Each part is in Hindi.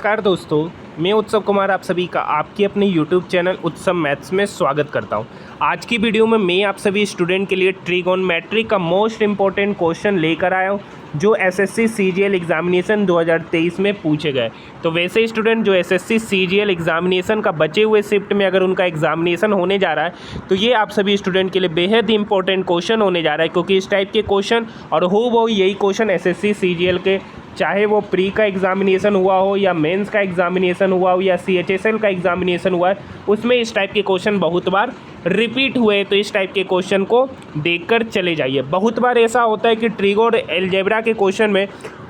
नमस्कार दोस्तों, मैं उत्सव कुमार आप सभी का आपके अपने YouTube चैनल उत्सव मैथ्स में स्वागत करता हूं। आज की वीडियो में मैं आप सभी स्टूडेंट के लिए ट्रिगोनोमेट्री का मोस्ट इम्पॉर्टेंट क्वेश्चन लेकर आया हूं जो एसएससी सीजीएल एग्जामिनेशन 2023 में पूछे गए। तो वैसे स्टूडेंट जो एसएससी सीजीएल एग्जामिनेशन का बचे हुए शिफ्ट में अगर उनका एग्जामिनेशन होने जा रहा है तो ये आप सभी स्टूडेंट के लिए बेहद इंपॉर्टेंट क्वेश्चन होने जा रहा है, क्योंकि इस टाइप के क्वेश्चन और वो यही क्वेश्चन एसएससी सीजीएल के चाहे वो प्री का एग्जामिनेशन हुआ हो या मेंस का एग्जामिनेशन हुआ हो या सीएचएसएल का एग्जामिनेशन हुआ है, उसमें इस टाइप के क्वेश्चन बहुत बार रिपीट हुए। तो इस टाइप के क्वेश्चन को देखकर चले जाइए। बहुत बार ऐसा होता है कि ट्रिगो और अलजेब्रा के क्वेश्चन में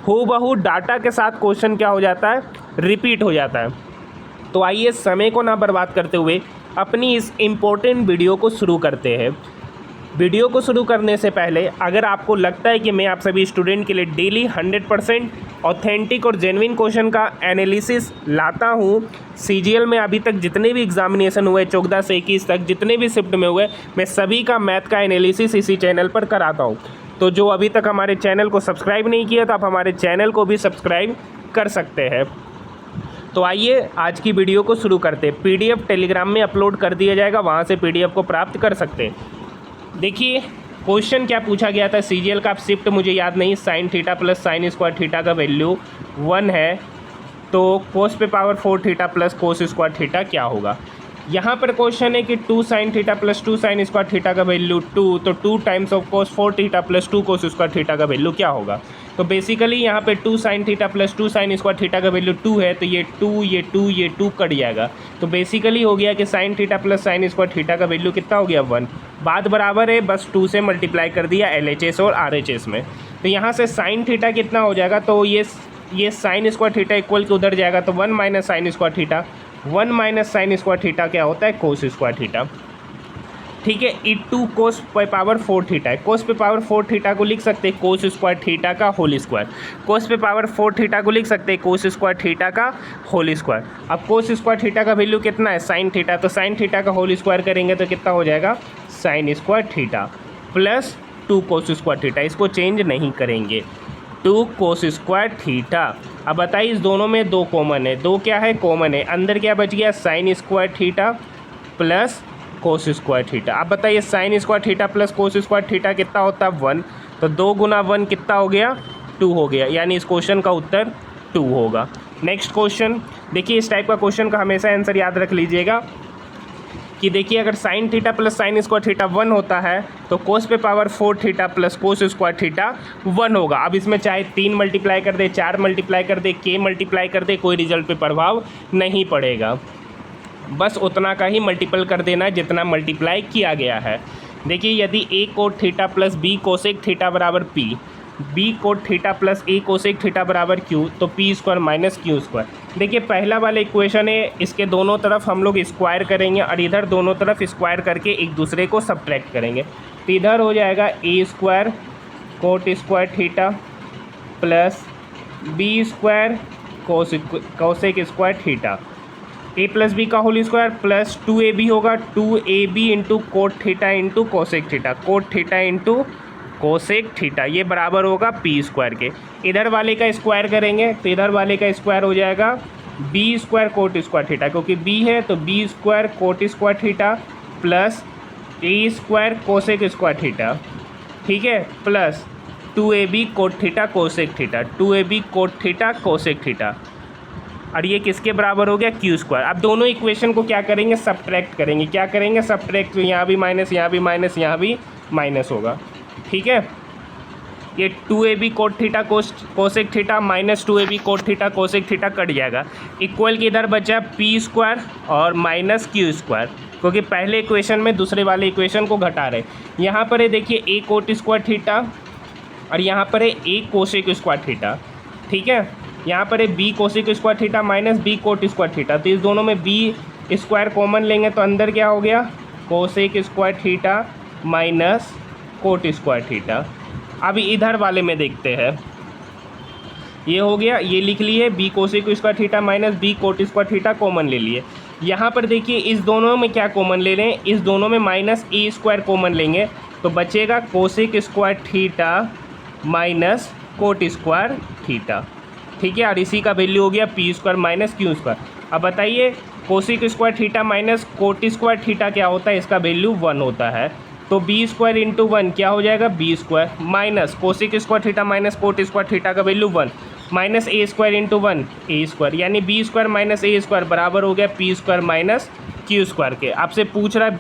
हूबहू डाटा के साथ क्वेश्चन क्या हो जाता है, रिपीट हो जाता है। तो आइए समय को ना बर्बाद करते हुए अपनी इस इम्पोर्टेंट वीडियो को शुरू करते हैं। वीडियो को शुरू करने से पहले अगर आपको लगता है कि मैं आप सभी स्टूडेंट के लिए डेली 100% ऑथेंटिक और जेन्युइन क्वेश्चन का एनालिसिस लाता हूं, सीजीएल में अभी तक जितने भी एग्जामिनेशन हुए 14 से 21 तक जितने भी शिफ्ट में हुए, मैं सभी का मैथ का एनालिसिस इसी चैनल पर कराता हूं। तो जो अभी तक हमारे चैनल को सब्सक्राइब नहीं किया तो आप हमारे चैनल को भी सब्सक्राइब कर सकते हैं। तो आइए आज की वीडियो को शुरू करते हैं। PDF टेलीग्राम में अपलोड कर दिया जाएगा, वहाँ से PDF को प्राप्त कर सकते हैं। देखिए क्वेश्चन क्या पूछा गया था सीजीएल का, आप शिफ्ट मुझे याद नहीं, sign theta plus sign square theta का वैल्यू 1 है, तो कोस पे power 4 theta plus cos square theta क्या होगा। यहाँ पर क्वेश्चन है कि 2 sign theta plus 2 sign square theta का वैल्यू 2, तो 2 times of cos 4 theta plus 2 cos square theta का वैल्यू क्या होगा। तो बेसिकली यहाँ पे 2 sign theta plus 2 sign square theta का वैल्यू 2 है, तो ये 2 कट जाएगा। तो बेसिकली हो गया कि sign theta plus sign square theta का वैल्यू कितना हो गया 1। बात बराबर है, बस 2 से मल्टीप्लाई कर दिया LHS और RHS में। तो यहाँ से साइन थीटा कितना हो जाएगा, तो ये साइन स्क्वायर थीटा इक्वल के उधर जाएगा, तो 1 minus sign square theta, 1 minus sign square theta क्या होता है, कोस स्क्वायर थीटा। ठीक है, ई 2 कोस पे पावर 4 थीटा है। कोस पे पावर 4 थीटा को लिख सकते हैं कोस स्क्वायर थीटा का होल स्क्वायर। कोस पे पावर 4 थीटा को लिख सकते हैं कोस स्क्वायर थीटा का होल स्क्वायर। अब कोस स्क्वायर थीटा का वैल्यू कितना है, साइन थीटा, तो साइन थीटा का होल स्क्वायर करेंगे तो कितना हो जाएगा, साइन स्क्वायर थीटा प्लस 2 कोस स्क्वायर थीटा। इसको चेंज नहीं करेंगे, 2 कोस स्क्वायर थीटा। अब बताइए इस दोनों में 2 कॉमन है, 2 क्या है, कॉमन है, अंदर क्या बच गया, sign square theta plus cos square theta. अब बताइए sign square theta plus cos square theta कितना होता है 1, तो 2 गुना 1 कितना हो गया, 2 हो गया, यानी इस क्वेश्चन का उत्तर 2 होगा। नेक्स्ट क्वेश्चन देखिए, इस टाइप का क्वेश्चन का हमेशा आंसर याद रख लीजिएगा कि देखिए अगर sign theta plus sign square theta 1 होता है तो कोस पे power 4 theta plus cos square theta 1 होगा। अब इसमें चाहे 3 मल्टीप्लाई कर दे, 4 मल्टीप्लाई कर दे, k मल्टीप्लाई कर दे, कोई रिजल्ट पे प्रभाव नहीं पड़ेगा, बस उतना का ही मल्टीपल कर देना जितना मल्टीप्लाई किया गया है। देखिए यदि a cot theta plus b cosec theta बराबर p, b cot theta plus a cosec theta बराबर q, तो p square minus q square. देखिए पहला वाला इक्वेशन है, इसके दोनों तरफ हम लोग स्क्वायर करेंगे और इधर दोनों तरफ स्क्वायर करके एक दूसरे को सब्ट्रैक्ट करेंगे। तो इधर हो जाएगा a square cot square theta plus b square cosec square theta, a plus b का होल स्क्वायर प्लस 2ab होगा, 2ab into cot theta into cosec theta, cot theta into cosec theta, ये बराबर होगा p स्क्वायर के। इधर वाले का स्क्वायर करेंगे तो इधर वाले का स्क्वायर हो जाएगा b square cot square theta, क्योंकि b है तो b square cot square theta plus a square cosec square theta, ठीक है, plus 2ab cot theta cosec theta, 2ab cot theta cosec theta, और ये किसके बराबर हो गया, q स्क्वायर। अब दोनों इक्वेशन को क्या करेंगे, सब्ट्रैक्ट करेंगे। क्या करेंगे, सब्ट्रैक्ट, तो यहाँ भी माइनस, यहाँ भी माइनस, यहाँ भी माइनस होगा, ठीक है। ये 2ab cot theta cosec theta minus 2ab cot theta cosec theta cut जाएगा। इक्वल के इधर बचा p स्क्वायर और माइनस q स्क्वायर, क्योंकि पहले इक्वेशन में दूसरे वाले इक्वेशन को घटा रहे। यहाँ पर है देखिए a कोट स्क्वायर थीटा और यहाँ पर है a कोसेक स्क्वायर थीटा, ठीक है। यहाँ पर है b cosec square theta minus b coat square theta, तो इस दोनों में b स्क्वायर कॉमन लेंगे तो अंदर क्या हो गया, cosec square theta minus cot square theta. अब इधर वाले में देखते हैं, ये हो गया, ये लिख लिए b cosec square theta minus b coat square theta common ले लिए। यहाँ पर देखिए इस दोनों में क्या कॉमन ले लें, इस दोनों में माइनस a स्क्वायर कॉमन लेंगे तो बचेगा cosec square theta minus cot square theta. ठीक है, और इसी का वैल्यू हो गया p square minus q square. अब बताइए cosec square theta minus cot square theta क्या होता है, इसका वैल्यू 1 होता है। तो बी स्क्वायर इंटू 1 क्या हो जाएगा, b square minus cosec square theta minus cot square theta का value 1 minus a square into 1 a square, यानी b square minus a square बराबर हो गया p square minus q square के। आपसे पूछ रहा है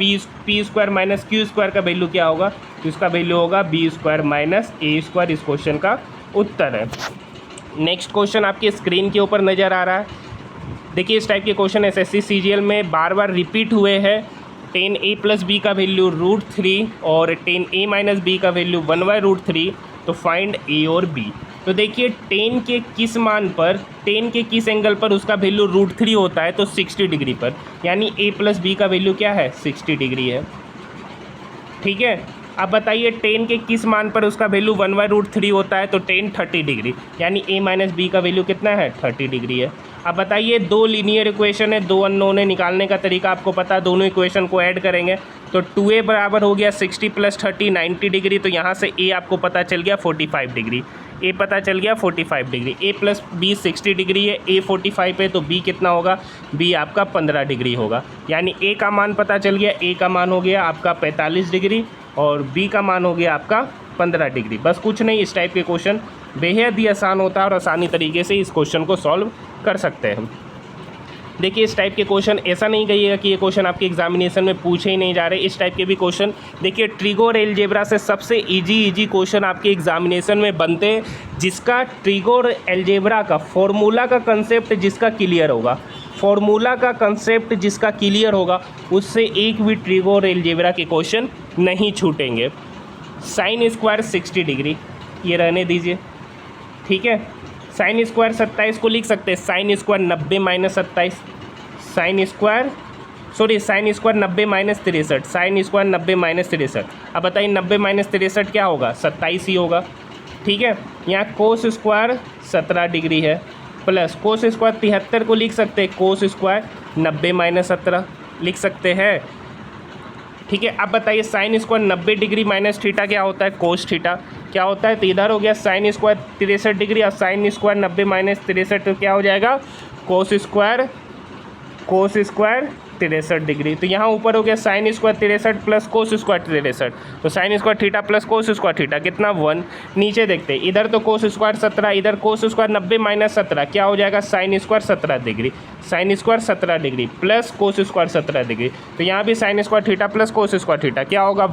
p square minus q square का वैल्यू क्या होगा, तो इसका वैल्यू होगा b square minus a square. इस क्वेश्चन का उत्तर है। नेक्स्ट क्वेश्चन आपकी स्क्रीन के ऊपर नज़र आ रहा है। देखिए इस टाइप के क्वेश्चन एसएससी सीजीएल में बार बार रिपीट हुए हैं। 10a प्लस बी का वैल्यू √3 और 10a माइनस बी का वैल्यू 1/√3, तो फाइंड ए और बी। तो देखिए 10 के किस मान पर, 10 के किस एंगल पर उसका वैल्यू √3 होता है, तो 60 डिग्री पर, यानी a प्लस बी का वैल्यू क्या है, 60 डिग्री है। ठीक है, अब बताइए 10 के किस मान पर उसका वैल्यू 1/√3 होता है, तो 10 30 डिग्री, यानी a माइनस बी का वैल्यू कितना है, 30 डिग्री है। अब बताइए दो लीनियर इक्वेशन है, दो अननोन है, निकालने का तरीका आपको पता है, दोनों इक्वेशन को ऐड करेंगे तो 2a बराबर हो गया 60 + 30 90 डिग्री, तो यहाँ से a आपको पता चल गया 45 डिग्री, a पता चल गया 45 degree. a plus b 60 degree है, a 45 है, तो b कितना होगा, b आपका 15 डिग्री होगा, यानी a का मान पता चल गया, a का मान हो गया आपका 45 डिग्री और b का मान हो गया आपका 15 डिग्री। बस कुछ नहीं, इस टाइप के क्वेश्चन बेहद ही आसान होता है और आसानी तरीके से इस क्वेश्चन को सॉल्व कर सकते हैं हम। देखिए इस टाइप के क्वेश्चन ऐसा नहीं कहिएगा कि ये क्वेश्चन आपके एग्जामिनेशन में पूछे ही नहीं जा रहे, इस टाइप के भी क्वेश्चन देखिए ट्रिगो और एलजेब्रा से सबसे इजी क्वेश्चन आपके एग्जामिनेशन में बनते हैं, जिसका ट्रिगो और एलजेब्रा का फॉर्मूला का कंसेप्ट जिसका क्लियर होगा, फॉर्मूला का कंसेप्ट जिसका क्लियर होगा उससे एक भी ट्रिगो और एलजेब्रा के क्वेश्चन नहीं छूटेंगे। साइन स्क्वायर 60 डिग्री ये रहने दीजिए, ठीक है। साइन स्क्वायर 27 को लिख सकते हैं, sine square 90 minus 27, sine square 90 minus 63, sine square 90 minus 63। अब बताइए 90 माइनस 63 क्या होगा, 27 ही होगा, ठीक है। यहाँ कोस स्क्वायर 17 डिग्री है, प्लस कोस स्क्वायर 73 को लिख सकते हैं, कोस स्क्वायर 90 माइनस 17 लिख सकते हैं, ठीक है। अब बताइए sine square 90 degree minus theta क्या होता है, कोस थीटा क्या होता है, तो इधर हो गया साइन स्क्वायर 63 डिग्री और साइन स्क्वायर 90 माइनस 63 तो क्या हो जाएगा, कोस स्क्वायर 63 डिग्री। तो यहाँ ऊपर हो गया sine square 63 plus cos square 63, तो sine square theta plus cos square theta कितना 1। नीचे देखते हैं, इधर तो कोस स्क्वायर 17, इधर कोस स्क्वायर 90 माइनस 17 क्या हो जाएगा, sine square 17 degree, sine square 17 degree plus cos square 17 degree, तो यहाँ भी sign square theta plus cos square theta क्या होगा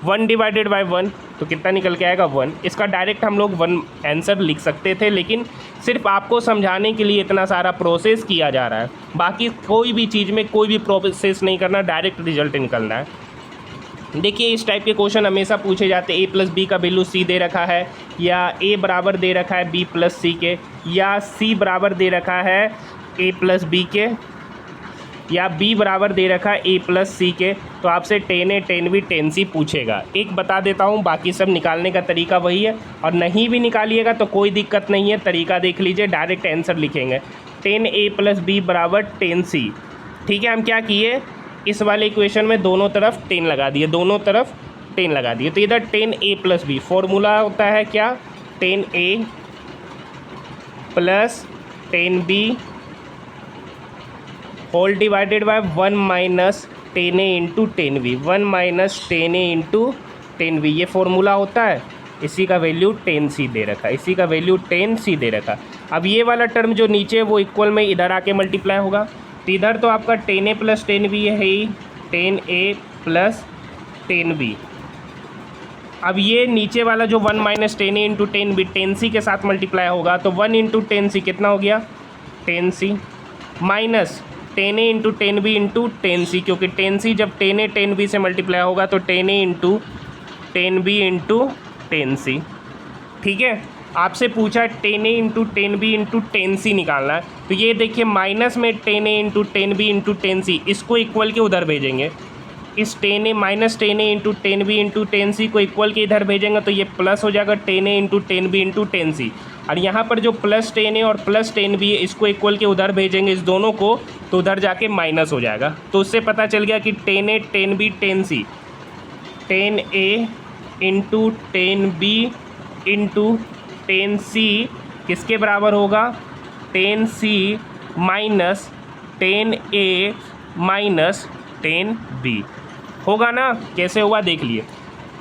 1 डिवाइडेड बाई 1, तो कितना निकल के आएगा 1। इसका डायरेक्ट हम लोग 1 आंसर लिख सकते थे, लेकिन सिर्फ आपको समझाने के लिए इतना सारा प्रोसेस किया जा रहा है, बाकी कोई भी चीज़ में कोई भी प्रोसेस नहीं करना, डायरेक्ट रिजल्ट निकलना है। देखिए इस टाइप के क्वेश्चन हमेशा पूछे जाते हैं, a प्लस बी का वैल्यू c दे रखा है, या a बराबर दे रखा है b प्लस c के, या c बराबर दे रखा है a प्लस b के, या b बराबर दे रखा है a प्लस c के, तो आपसे 10a 10b 10c पूछेगा। एक बता देता हूँ, बाकी सब निकालने का तरीका वही है, और नहीं भी निकालिएगा तो कोई दिक्कत नहीं है, तरीका देख लीजिए, डायरेक्ट आंसर लिखेंगे 10a प्लस b बराबर 10c। ठीक है, हम क्या किए, इस वाले इक्वेशन में दोनों तरफ 10 लगा दिए, दोनों तरफ 10 लगा दिए, तो इधर 10a प्लस बी, फॉर्मूला होता है क्या, 10a plus 10b whole divided by 1 minus 10a into 10b, 1 minus 10a into 10b, ये फॉर्मूला होता है। इसी का वैल्यू 10c दे रखा है, इसी का वैल्यू 10c दे रखा। अब ये वाला टर्म जो नीचे वो इक्वल में इधर आके मल्टीप्लाई होगा, तो इधर तो आपका 10a प्लस 10b है ही, 10a प्लस 10b। अब ये नीचे वाला जो 1 minus 10a into 10b 10c के साथ मल्टीप्लाई होगा, तो 1 इंटू 10c कितना हो गया 10c, minus 10a into 10b into 10c, क्योंकि 10c जब 10a 10b से मल्टीप्लाई होगा तो 10a into 10b into 10c। ठीक है, आपसे पूछा 10a into 10b into 10c निकालना है, तो ये देखिए माइनस में 10a into 10b into 10c, इसको इक्वल के उधर भेजेंगे, इस 10a minus 10a into 10b into 10c को इक्वल के इधर भेजेंगे, तो ये प्लस हो जाएगा 10a into 10b into 10c, और यहाँ पर जो प्लस 10a और प्लस 10b है इसको इक्वल के उधर भेजेंगे इस दोनों को, तो उधर जाके माइनस हो जाएगा। तो उससे पता चल गया कि 10a 10b 10c, 10a into 10b into 10c किसके बराबर होगा, ten C minus ten A minus tan B होगा ना। कैसे होगा देख लिए।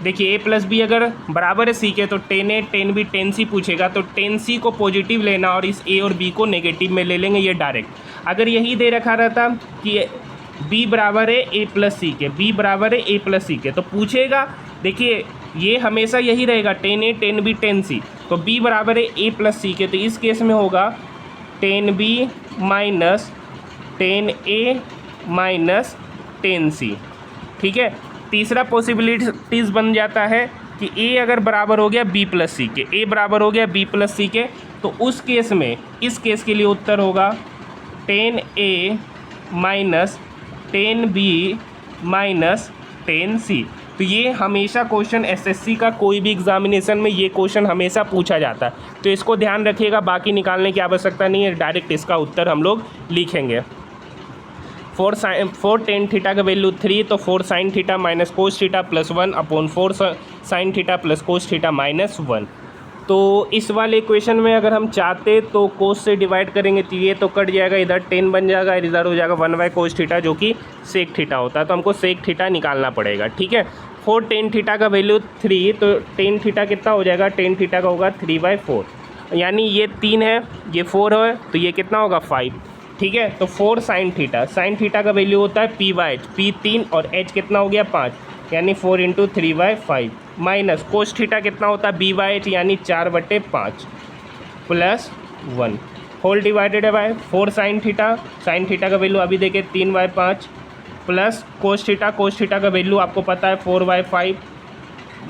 देखिए ए प्लस बी अगर बराबर है सी के तो टेन ए टेन बी टेन सी पूछेगा तो टेन सी को पॉजिटिव लेना और इस ए और बी को नेगेटिव में ले लेंगे, ये डायरेक्ट। अगर यही दे रखा रहता कि बी बराबर है ए प्लस सी के, बी बराबर है ए प्लस सी के, तो पूछेगा, देखिए ये हमेशा यही रहेगा टेन ए टेन बी टेन सी, तो बी बराबर है ए प्लस सी के, तो इस केस में होगा ten B minus ten A minus tan सी। ठीक है, तीसरा पॉसिबिलिटीज़ बन जाता है कि ए अगर बराबर हो गया बी प्लस सी के, ए बराबर हो गया बी प्लस सी के, तो उस केस में, इस केस के लिए उत्तर होगा tan A minus tan B minus tan C. तो ये हमेशा क्वेश्चन एसएससी का कोई भी एग्जामिनेशन में ये क्वेश्चन हमेशा पूछा जाता है, तो इसको ध्यान रखिएगा। बाकी निकालने की आवश्यकता नहीं है, डायरेक्ट इसका उत्तर हम लोग लिखेंगे। फोर टेन थीटा का वैल्यू 3, तो 4 sine theta minus cos theta plus 1 upon 4 sine theta plus cos theta minus 1। तो इस वाले इक्वेशन में अगर हम चाहते तो कोस से डिवाइड करेंगे तो ये तो कट जाएगा, इधर 10 बन जाएगा, इधर हो जाएगा 1 बाय कोस थीटा जो कि सेक थीटा होता है, तो हमको सेक थीटा निकालना पड़ेगा। ठीक है, 4 टेन थीटा का वैल्यू 3, तो टेन थीटा कितना हो जाएगा, टेन थीटा का होगा 3/4, यानी ये 3 है ये 4 है, तो ये कितना होगा 5। ठीक है, तो 4 साइन थीटा का वैल्यू होता है p/h, p 3 और h कितना हो गया 5, यानी 4 × 3/5 माइनस कोस थीटा कितना होता है b/h, यानी 4/5 plus 1 whole divided by 4 sine theta का वैल्यू अभी देखे 3/5 प्लस कोस थीटा का वैल्यू आपको पता है 4/5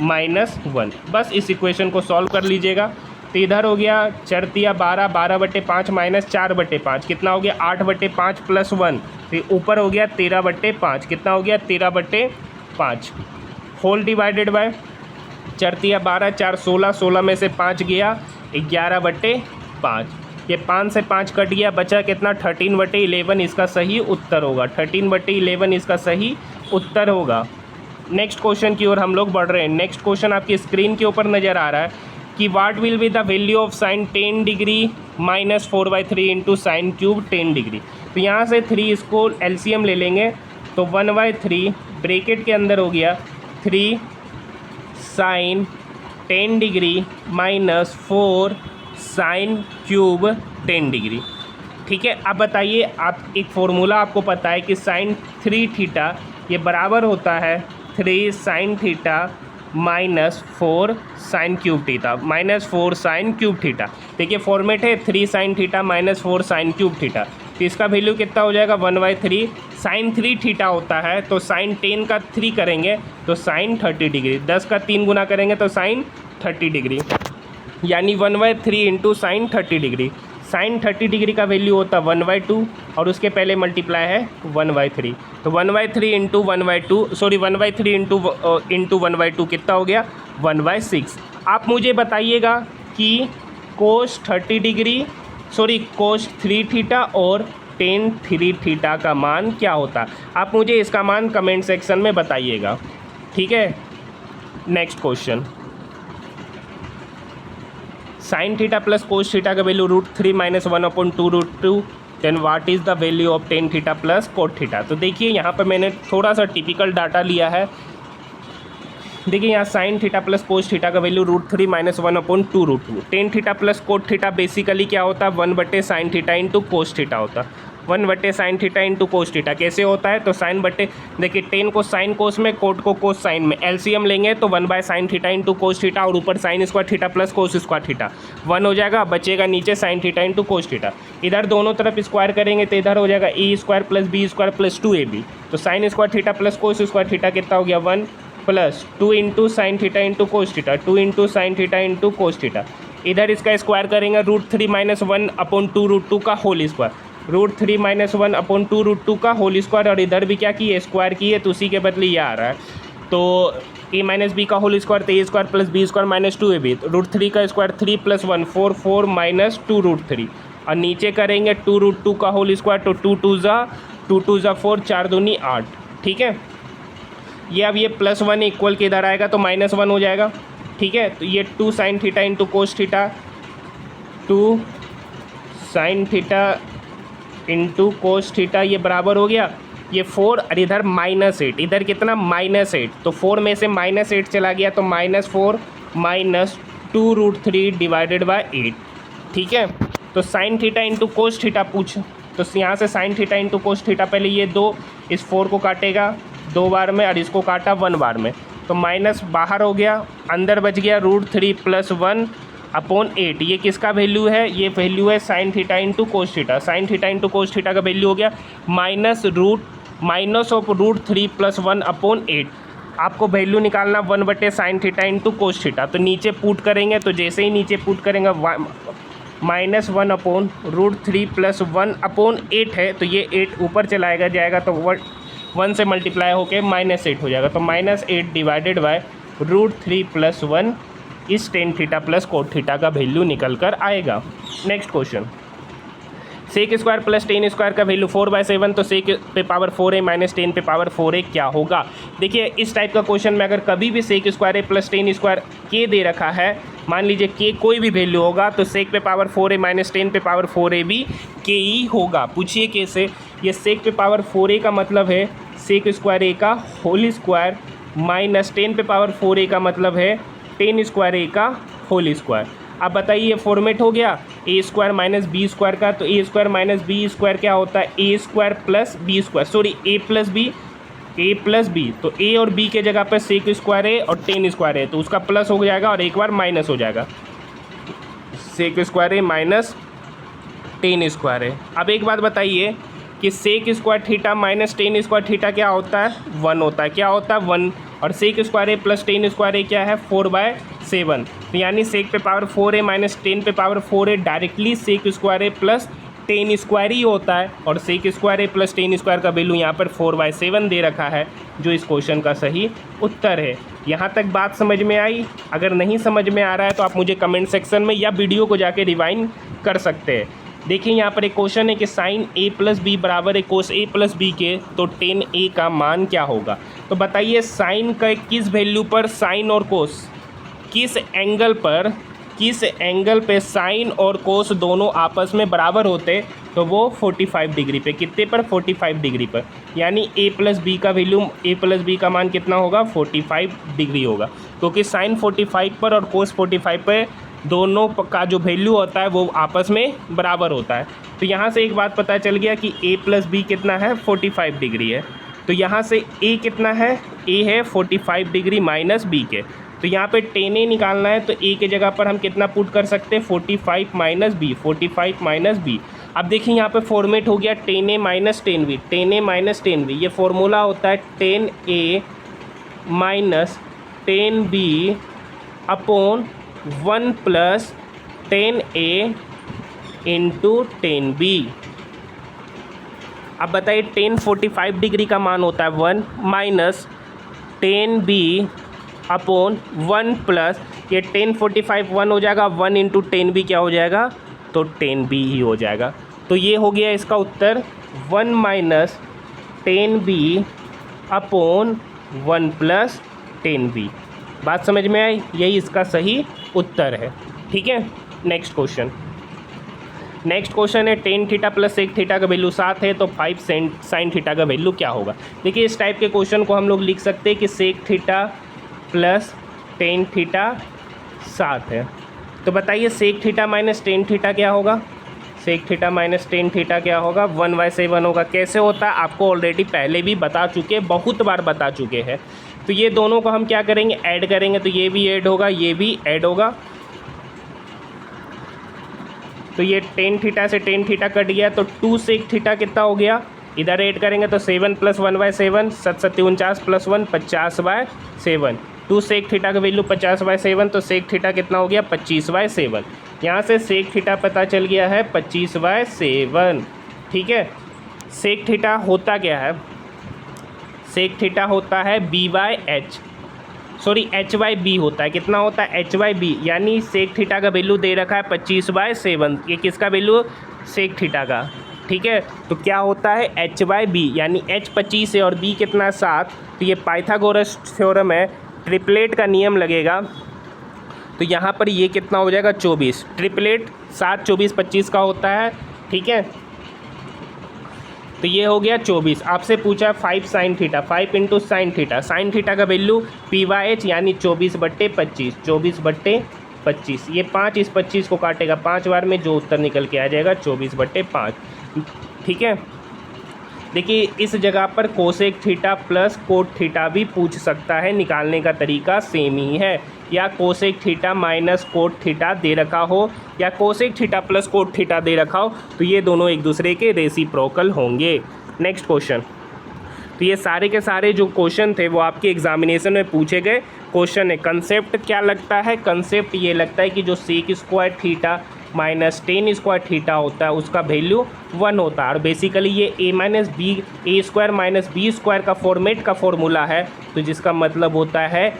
माइनस 1। बस इस इक्वेशन को सॉल्व कर लीजिएगा। तो इधर हो गया 4 12, 12/5 माइनस 4/5 कितना हो गया 8/5 प्लस 1, फिर ऊपर हो गया 13/5 कितना हो गया 13/5 होल डिवाइडेड बाय 4 12, 4 16, 16 में से 5 गया 11/5, ये 5 से 5 कट गया, बचा कितना 13/11 इसका सही उत्तर होगा, 13/11 इसका सही उत्तर होगा। नेक्स्ट क्वेश्चन की ओर हम लोग बढ़ रहे हैं। नेक्स्ट क्वेश्चन आपकी स्क्रीन के ऊपर नज़र आ रहा है कि what will be the value of sine 10 degree minus 4/3 into sine cube 10 degree. तो यहाँ से 3 इसको एलसीएम ले लेंगे, तो 1/3 ब्रैकेट के अंदर हो गया 3 sine 10 degree minus 4 sine cube 10 degree. ठीक है, अब बताइए, आप एक फॉर्मूला आपको पता है कि साइन 3 थीटा ये बराबर होता है 3 sine theta minus 4 sine cube theta, minus 4 sine cube theta. देखिए फॉर्मेट है 3 sine theta minus 4 sine cube theta, तो इसका वैल्यू कितना हो जाएगा 1/3 साइन 3 थीटा होता है, तो साइन 10 का 3 करेंगे तो साइन 30 डिग्री, 10 का 3 गुना करेंगे तो साइन 30 डिग्री, यानी 1/3 into sine 30 degree. Sine 30 degree का वैल्यू होता है 1/2 और उसके पहले मल्टीप्लाई है 1/3, तो 1/3 इंटू 1/2 सॉरी 1/3 इंटू 1/2 कितना हो गया 1/6। आप मुझे बताइएगा कि कोस 30 डिग्री सॉरी कोस 3 थीटा और टेन 3 थीटा का मान क्या होता है, आप मुझे इसका मान कमेंट सेक्शन में बताइएगा। ठीक है, next question, sine theta plus cos theta का value √3 minus 1/2 then what is the value of tan theta plus cot theta. तो देखिए यहाँ पर मैंने थोड़ा सा टिपिकल डाटा लिया है। देखिए यहाँ sine theta plus cos theta का value √3 minus 1/2 tan theta plus cot theta basically क्या होता है 1/sin theta into cos theta होता है, 1/sin theta into cos theta. कैसे होता है, तो साइन बटे, देखिए 10 को साइन कोस में, कोट को कोस साइन में, एलसीएम लेंगे तो 1/sin theta into cos theta और ऊपर sine square theta plus cos square theta 1 हो जाएगा, बचेगा नीचे sine theta into cos theta. इधर दोनों तरफ स्क्वायर करेंगे तो इधर हो जाएगा A square plus B square plus 2ab, तो sine square theta plus cos square theta कितना हो गया 1 plus 2 into sine theta into cos theta, 2 into sine theta into cos theta. इधर इसका स्क्वायर करेंगे √3 माइनस 1/2 √2 का होल स्क्वायर, √3 माइनस 1/2 √2 का होल स्क्वायर, और इधर भी क्या किए स्क्वायर किए, तो उसी के बदले ये आ रहा है, तो a माइनस बी का होल स्क्वायर तो A square plus B square minus 2ab, √3 का स्क्वायर 3 प्लस 1 4 4 माइनस 2 √3, और नीचे करेंगे 2 √2 का होल स्क्वायर तो 2 2 ज़ा 4 4 दूनी 8। ठीक है, ये अब ये +1 इक्वल के इधर आएगा तो -1 हो जाएगा। ठीक है, तो ये 2 sign theta into cos theta 2 sign theta into cos theta, ये बराबर हो गया ये 4 और इधर -8, इधर कितना -8, तो 4 में से -8 चला गया तो -4 माइनस 2√3 डिवाइडेड बाय 8। ठीक है, तो sign theta into cos theta पूछ, तो यहाँ से sign theta into cos theta, पहले ये 2 इस 4 को काटेगा 2 बार में और इसको काटा 1 बार में, तो माइनस बाहर हो गया, अंदर बच गया √3 + 1/8। ये किसका वैल्यू है? ये वैल्यू है sign theta into cos theta. Sign theta into cos theta का वैल्यू हो गया -√3 + 1/8। आपको वैल्यू निकालना 1/sin theta into cos theta, तो नीचे पुट करेंगे, तो जैसे ही नीचे पुट करेंगे -1/√3 + 1/8 है, तो ये 8 ऊपर चलाएगा जाएगा तो 1 से मल्टीप्लाई होके -8 हो जाएगा, तो -8 डिवाइडेड बाय √3 + 1 इस tan theta plus cot theta का वैल्यू निकल कर आएगा। Next question, sec square plus tan square का वैल्यू 4/7, तो सेक पे पावर 4a माइनस टेन पे पावर 4a क्या होगा? देखिए इस टाइप का क्वेश्चन में अगर कभी भी sec square a plus tan square के दे रखा है, मान लीजिए के कोई भी वैल्यू होगा, तो सेक पे पावर 4a माइनस टेन पे पावर 4a भी के ही होगा। पूछिए कैसे? ये सेक पे पावर 4a का मतलब है सेक स्क्वायर a का होल स्क्वायर माइनस टेन पे पावर 4a का मतलब है टेन स्क्वायर a का होल स्क्वायर। अब बताइए ये फॉर्मेट हो गया A square minus B square का, तो A square minus B square क्या होता है? A square plus B square, sorry A plus B, तो ए और बी के जगह पर सेक स्क्वायर है और टेन स्क्वायर है, तो उसका प्लस हो जाएगा और एक बार माइनस हो जाएगा, सेक स्क्वायर है माइनस टेन स्क्वायर है। अब एक बात बताइए कि sec square theta minus tan square theta क्या होता है? 1 होता है। क्या होता है? 1। और sec square A plus tan square A क्या है? 4/7। तो यानी सेक पे पावर 4a माइनस टेन पे power 4a directly sec square A plus tan square ही होता है, और sec square A plus tan square का वैल्यू यहाँ पर 4/7 दे रखा है, जो इस क्वेश्चन का सही उत्तर है। यहाँ तक बात समझ में आई? अगर नहीं समझ में आ रहा है तो आप मुझे कमेंट सेक्शन में या वीडियो को जाके रिवाइंड कर सकते हैं। देखिए यहाँ पर एक क्वेश्चन है कि साइन a प्लस बी बराबर है कोस a प्लस बी के, तो टेन a का मान क्या होगा? तो बताइए साइन का किस वैल्यू पर साइन और कोस, किस एंगल पे साइन और कोस दोनों आपस में बराबर होते, तो वो 45 डिग्री पे। कितने पर? 45 डिग्री पर। यानी a प्लस बी का वैल्यू, a प्लस बी का मान कितना होगा? 45 डिग्री होगा, क्योंकि साइन 45 पर और कोस 45 पर दोनों का जो वैल्यू होता है वो आपस में बराबर होता है। तो यहाँ से एक बात पता चल गया कि a प्लस बी कितना है? 45 डिग्री है। तो यहाँ से a कितना है? a है 45 डिग्री माइनस बी के, तो यहाँ पे टेन ए निकालना है, तो a के जगह पर हम कितना पुट कर सकते हैं? 45 माइनस बी, 45 माइनस बी। अब देखिए यहाँ पे फॉर्मेट हो गया tan A minus tan B, tan A minus tan B. ये फॉर्मूला होता है tan A minus tan B upon 1 plus tan A into tan B. अब बताइए टेन 45 डिग्री का मान होता है 1 minus tan B upon 1 plus, ये टेन 45 1 हो जाएगा, 1 इंटू टेन बी क्या हो जाएगा? तो टेन बी ही हो जाएगा। तो ये हो गया इसका उत्तर 1 minus tan B upon 1 plus tan b. बात समझ में आई? यही इसका सही उत्तर है। ठीक है, नेक्स्ट क्वेश्चन है tan theta plus sec theta का वैल्यू 7 है, तो 5 साइन थीटा का वैल्यू क्या होगा? देखिए इस टाइप के क्वेश्चन को हम लोग लिख सकते हैं कि sec theta plus tan theta 7 है, तो बताइए sec theta minus tan theta क्या होगा? Sec theta minus tan theta क्या होगा? 1/7 होगा। कैसे होता है आपको ऑलरेडी पहले भी बता चुके, बहुत बार बता चुके हैं। तो ये दोनों को हम क्या करेंगे? ऐड करेंगे, तो ये भी ऐड होगा, ये भी ऐड होगा, तो ये टेन थीटा से टेन थीटा कट गया, तो 2 सेक थीटा कितना हो गया? इधर ऐड करेंगे तो 7 + 1/7, 7 7 49 + 1 50/7। 2 सेक थीटा का वैल्यू 50/7, तो सेक थीटा कितना हो गया? 25/7। यहाँ से सेक थीटा पता चल गया है 25/7। ठीक है, सेक थीटा होता क्या है? सेक थीटा होता है h होता है। कितना होता है? h/b, यानी सेक थीटा का वैल्यू दे रखा है 25/7। ये किसका वैल्यू? सेक थीटा का। ठीक है, तो क्या होता है? h/b, यानी h 25 है और b कितना? 7। तो ये पाइथागोरस थ्योरम है, ट्रिपलेट का नियम लगेगा, तो यहाँ पर ये कितना हो जाएगा? 24। ट्रिपलेट 7 24 25 का होता है, ठीक है। तो ये हो गया 24। आपसे पूछा 5 sine theta, 5 into sine theta. Sign theta का वैल्यू PYH यानी 24/25, 24/25। ये 5 इस 25 को काटेगा 5 बार में, जो उत्तर निकल के आ जाएगा 24/5, ठीक है। देखिए इस जगह पर cosec theta plus cot theta भी पूछ सकता है, निकालने का तरीका सेम ही है। या cosec theta minus cot theta दे रखा हो या cosec theta plus cot theta दे रखा हो, तो ये दोनों एक दूसरे के रेसिप्रोकल होंगे। Next question. तो ये सारे के सारे जो क्वेश्चन थे वो आपके एग्जामिनेशन में पूछे गए क्वेश्चन है। कंसेप्ट क्या लगता है? कंसेप्ट ये लगता है कि जो sec square theta minus tan square theta होता है उसका वैल्यू 1 होता है। और बेसिकली ये a square minus B square का फॉर्मेट का फॉर्मूला है, तो जिसका मतलब होता है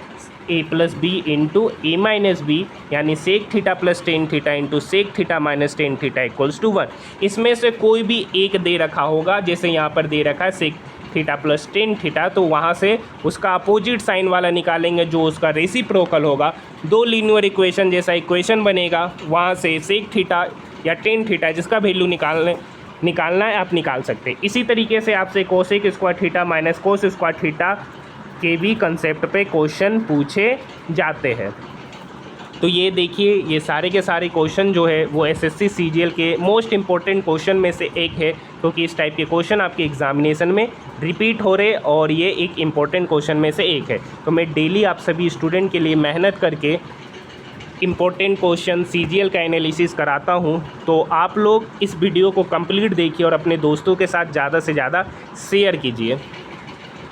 a plus B into A minus B, यानी sec theta plus tan theta into sec theta minus tan theta equals to 1। इसमें से कोई भी एक दे रखा होगा, जैसे यहाँ पर दे रखा है sec theta plus tan theta, तो वहाँ से उसका अपोजिट साइन वाला निकालेंगे जो उसका रेसिप्रोकल होगा। दो लीनियर इक्वेशन जैसा इक्वेशन बनेगा, वहाँ से सेक थीटा या टेन थीटा जिसका वैल्यू निकालना है आप निकाल सकते हैं। इसी तरीके से आपसे cosec square theta minus cos square theta के भी कंसेप्ट पे क्वेश्चन पूछे जाते हैं। तो ये देखिए ये सारे के सारे क्वेश्चन जो है वो SSC CGL के मोस्ट इम्पॉर्टेंट क्वेश्चन में से एक है, क्योंकि इस टाइप के क्वेश्चन आपके एग्जामिनेशन में रिपीट हो रहे और ये एक इम्पॉर्टेंट क्वेश्चन में से एक है। तो मैं डेली आप सभी स्टूडेंट के लिए मेहनत करके इम्पोर्टेंट क्वेश्चन CGL का एनालिसिस कराता हूँ। तो आप लोग इस वीडियो को कंप्लीट देखिए और अपने दोस्तों के साथ ज़्यादा से ज़्यादा शेयर कीजिए।